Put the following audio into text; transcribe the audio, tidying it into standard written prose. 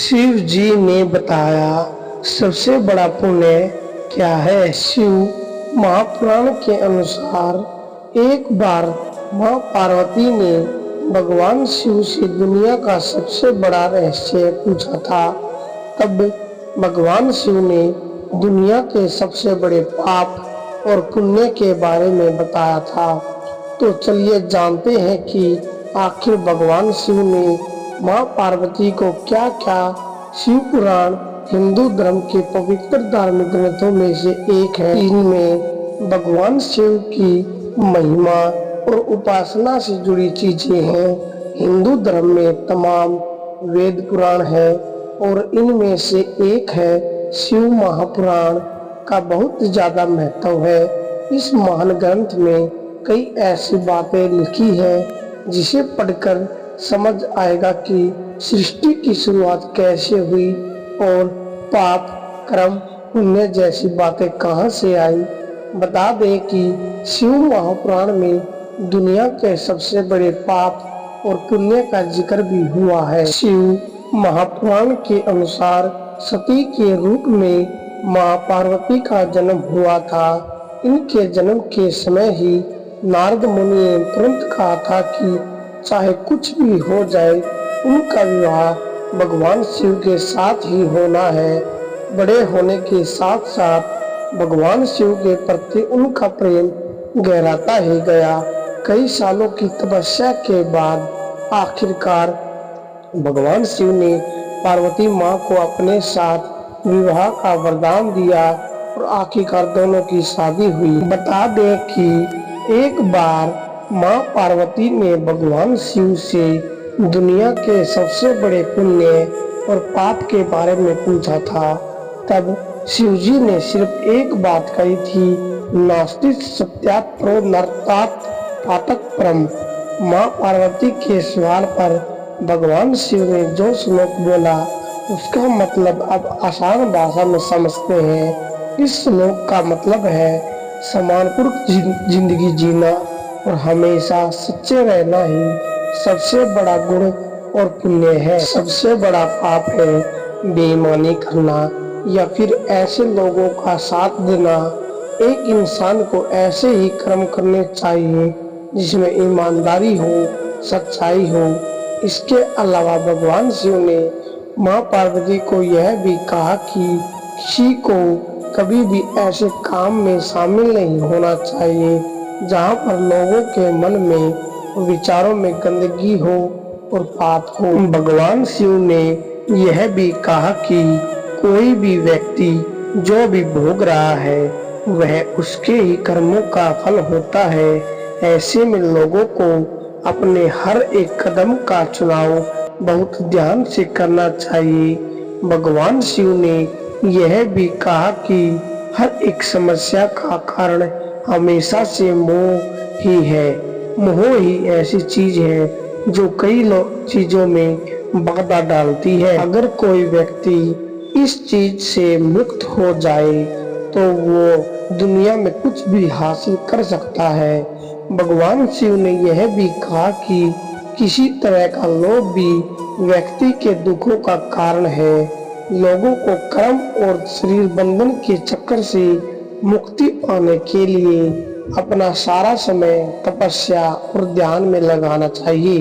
शिव जी ने बताया सबसे बड़ा पुण्य क्या है। शिव महापुराण के अनुसार एक बार मां पार्वती ने भगवान शिव से दुनिया का सबसे बड़ा रहस्य पूछा था। तब भगवान शिव ने दुनिया के सबसे बड़े पाप और पुण्य के बारे में बताया था। तो चलिए जानते हैं कि आखिर भगवान शिव ने मां पार्वती को क्या क्या। शिव पुराण हिंदू धर्म के पवित्र धार्मिक ग्रंथों में से एक है। इनमें भगवान शिव की महिमा और उपासना से जुड़ी चीजें हैं। हिंदू धर्म में तमाम वेद पुराण है और इनमें से एक है शिव महापुराण का बहुत ज्यादा महत्व है। इस महान ग्रंथ में कई ऐसी बातें लिखी है जिसे पढ़कर समझ आएगा कि सृष्टि की शुरुआत कैसे हुई और पाप कर्म पुण्य जैसी बातें कहां से आई। बता दें कि शिव महापुराण में दुनिया के सबसे बड़े पाप और पुण्य का जिक्र भी हुआ है। शिव महापुराण के अनुसार सती के रूप में मां पार्वती का जन्म हुआ था। इनके जन्म के समय ही नारद मुनि ने तुरंत कहा था कि चाहे कुछ भी हो जाए उनका विवाह भगवान शिव के साथ ही होना है। बड़े होने के साथ साथ भगवान शिव के प्रति उनका प्रेम गहराता ही गया। कई सालों की तपस्या के बाद आखिरकार भगवान शिव ने पार्वती माँ को अपने साथ विवाह का वरदान दिया और आखिरकार दोनों की शादी हुई। बता दें कि एक बार माँ पार्वती ने भगवान शिव से दुनिया के सबसे बड़े पुण्य और पाप के बारे में पूछा था। तब शिव जी ने सिर्फ एक बात कही थी, नास्ति सत्यात् प्रो नरकात् पातक परम। माँ पार्वती के सवाल पर भगवान शिव ने जो श्लोक बोला उसका मतलब अब आसान भाषा में समझते हैं। इस श्लोक का मतलब है सम्मानपूर्वक जिंदगी जीना और हमेशा सच्चे रहना ही सबसे बड़ा गुण और पुण्य है। सबसे बड़ा पाप है बेईमानी करना या फिर ऐसे लोगों का साथ देना। एक इंसान को ऐसे ही कर्म करने चाहिए जिसमें ईमानदारी हो, सच्चाई हो। इसके अलावा भगवान शिव ने माँ पार्वती को यह भी कहा कि किसी को कभी भी ऐसे काम में शामिल नहीं होना चाहिए जहाँ पर लोगों के मन में विचारों में गंदगी हो और पाप हो। भगवान शिव ने यह भी कहा कि कोई भी व्यक्ति जो भी भोग रहा है वह उसके ही कर्मों का फल होता है। ऐसे में लोगों को अपने हर एक कदम का चुनाव बहुत ध्यान से करना चाहिए। भगवान शिव ने यह भी कहा कि हर एक समस्या का कारण हमेशा से मोह ही है। मोह ही ऐसी चीज है जो कई चीजों में बाधा डालती है। अगर कोई व्यक्ति इस चीज से मुक्त हो जाए तो वो दुनिया में कुछ भी हासिल कर सकता है। भगवान शिव ने यह भी कहा कि किसी तरह का लोभ भी व्यक्ति के दुखों का कारण है। लोगों को कर्म और शरीर बंधन के चक्कर से मुक्ति पाने के लिए अपना सारा समय तपस्या और ध्यान में लगाना चाहिए।